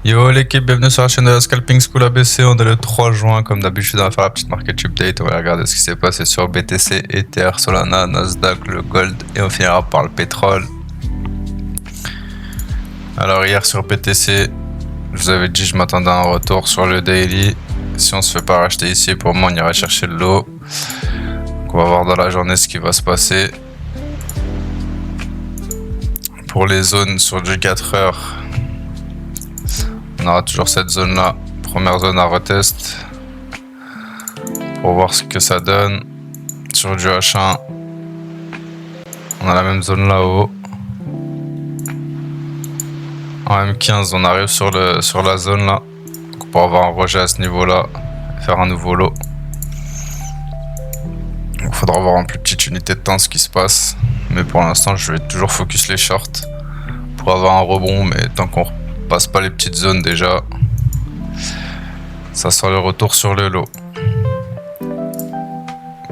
Yo l'équipe, bienvenue sur la chaîne de la Scalping School ABC. On est le 3 juin, comme d'habitude, on va faire la petite market update. On va regarder ce qui s'est passé sur BTC, Ether, Solana, Nasdaq, le Gold et on finira par le pétrole. Alors hier sur BTC, je vous avais dit je m'attendais à un retour sur le daily. Si on se fait pas racheter ici, pour moi on ira chercher le lot. Donc on va voir dans la journée ce qui va se passer. Pour les zones sur du 4 heures, on aura toujours cette zone là, première zone à retest, pour voir ce que ça donne. Sur du H1, on a la même zone là-haut. En M15, on arrive sur la zone là, donc pour avoir un rejet à ce niveau là, faire un nouveau lot. Il faudra voir en plus petite unité de temps ce qui se passe, mais pour l'instant je vais toujours focus les shorts pour avoir un rebond, mais tant qu'on passe pas les petites zones déjà, ça sera le retour sur le lot.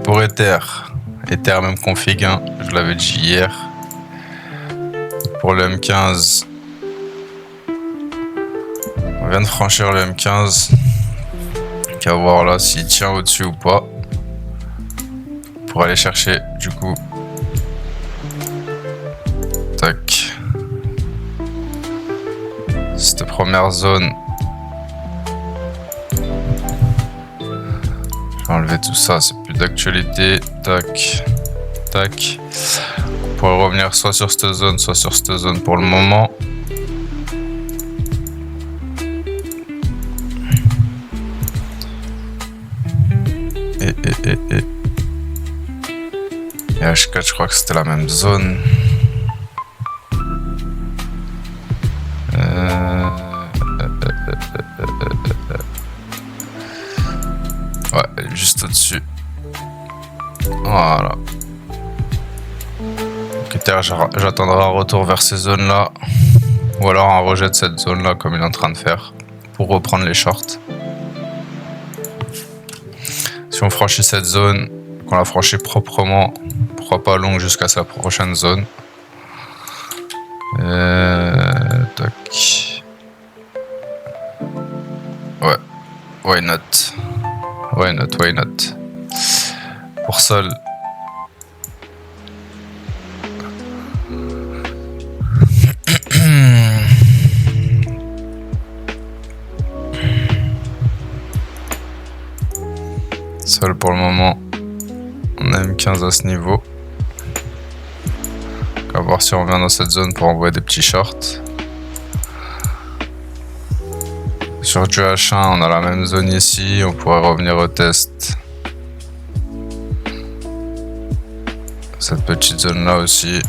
Pour Ether même config, hein, je l'avais dit hier. Pour le M15, on vient de franchir le M15, qu'à voir là s'il tient au-dessus ou pas, pour aller chercher du coup, tac, cette première zone. Je vais enlever tout ça, c'est plus d'actualité. Tac, tac. On pourrait revenir soit sur cette zone, soit sur cette zone pour le moment. Et H4, je crois que c'était la même zone. Ouais, juste au-dessus. Voilà. Donc Ether, j'attendrai un retour vers ces zones-là. Ou alors un rejet de cette zone-là, comme il est en train de faire, pour reprendre les shorts. Si on franchit cette zone, qu'on la franchit proprement, pourquoi pas longue jusqu'à sa prochaine zone. Tac. Ouais, why not? Why not, why not? Pour Sol, Sol pour le moment, on a M15 à ce niveau. On va voir si on revient dans cette zone pour envoyer des petits shorts. Sur du H1, on a la même zone ici, on pourrait revenir au test. Cette petite zone là aussi.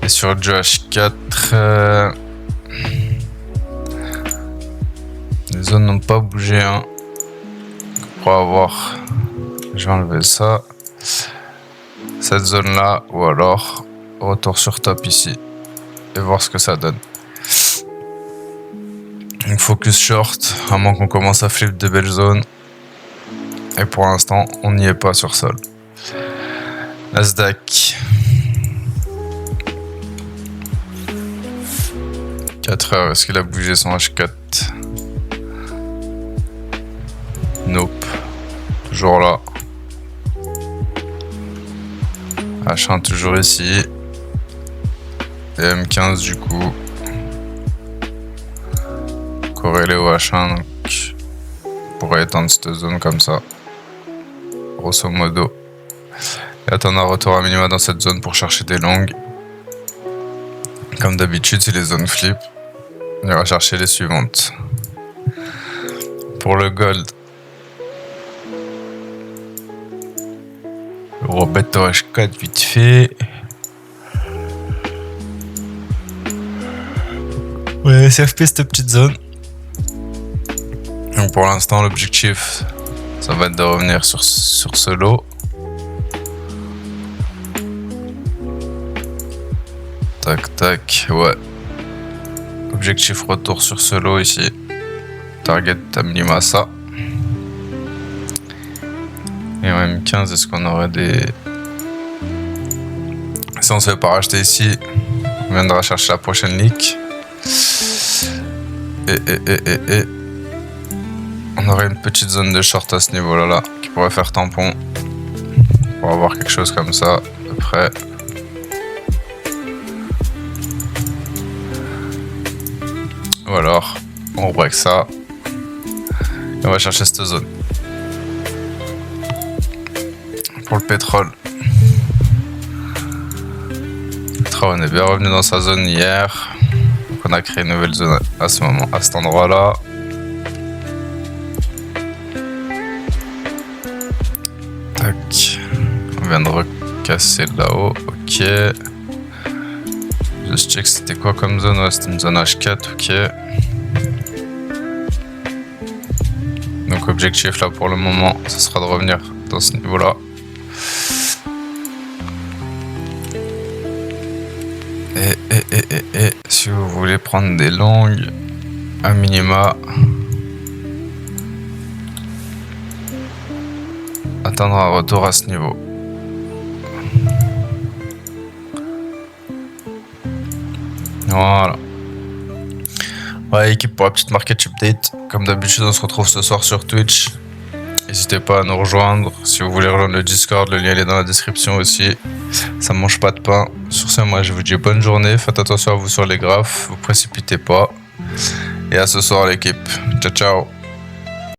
Et sur du H4, les zones n'ont pas bougé, hein. Pour avoir, je vais enlever ça, cette zone là, ou alors retour sur top ici et voir ce que ça donne. Donc focus short, à moins qu'on commence à flip de belles zones, et pour l'instant on n'y est pas sur Sol. Nasdaq, 4 heures, est-ce qu'il a bougé son H4? Nope, toujours là. H1 toujours ici. Et M15 du coup corrélé au H1, donc on pourrait étendre cette zone comme ça, grosso modo, et attendre un retour à minima dans cette zone pour chercher des longues. Comme d'habitude, si les zones flip, on ira chercher les suivantes. Pour le Gold, le remettre au H4 vite fait. Ouais, CFP cette petite zone. Donc pour l'instant l'objectif ça va être de revenir sur ce lot. Tac tac, ouais. Objectif retour sur ce lot ici. Target à minima ça. Et en M15, est-ce qu'on aurait des si on ne se fait pas racheter ici, on viendra chercher la prochaine leak. Et on aurait une petite zone de short à ce niveau-là là, qui pourrait faire tampon. Pour avoir quelque chose comme ça, à peu près. Ou alors, on break ça. Et on va chercher cette zone. Pour le pétrole. On est bien revenu dans sa zone hier. Donc on a créé une nouvelle zone à ce moment, à cet endroit-là. Tac. On vient de recasser là-haut. Ok. Juste check c'était quoi comme zone. Ouais, c'était une zone H4. Ok. Donc objectif là pour le moment, ce sera de revenir dans ce niveau-là. Et si vous voulez prendre des longues, à minima, attendre un retour à ce niveau. Voilà. Ouais, équipe, pour la petite market update. Comme d'habitude, on se retrouve ce soir sur Twitch. N'hésitez pas à nous rejoindre. Si vous voulez rejoindre le Discord, le lien est dans la description aussi. Ça mange pas de pain. Sur ce, moi je vous dis bonne journée. Faites attention à vous sur les graphes. Vous précipitez pas. Et à ce soir l'équipe. Ciao ciao.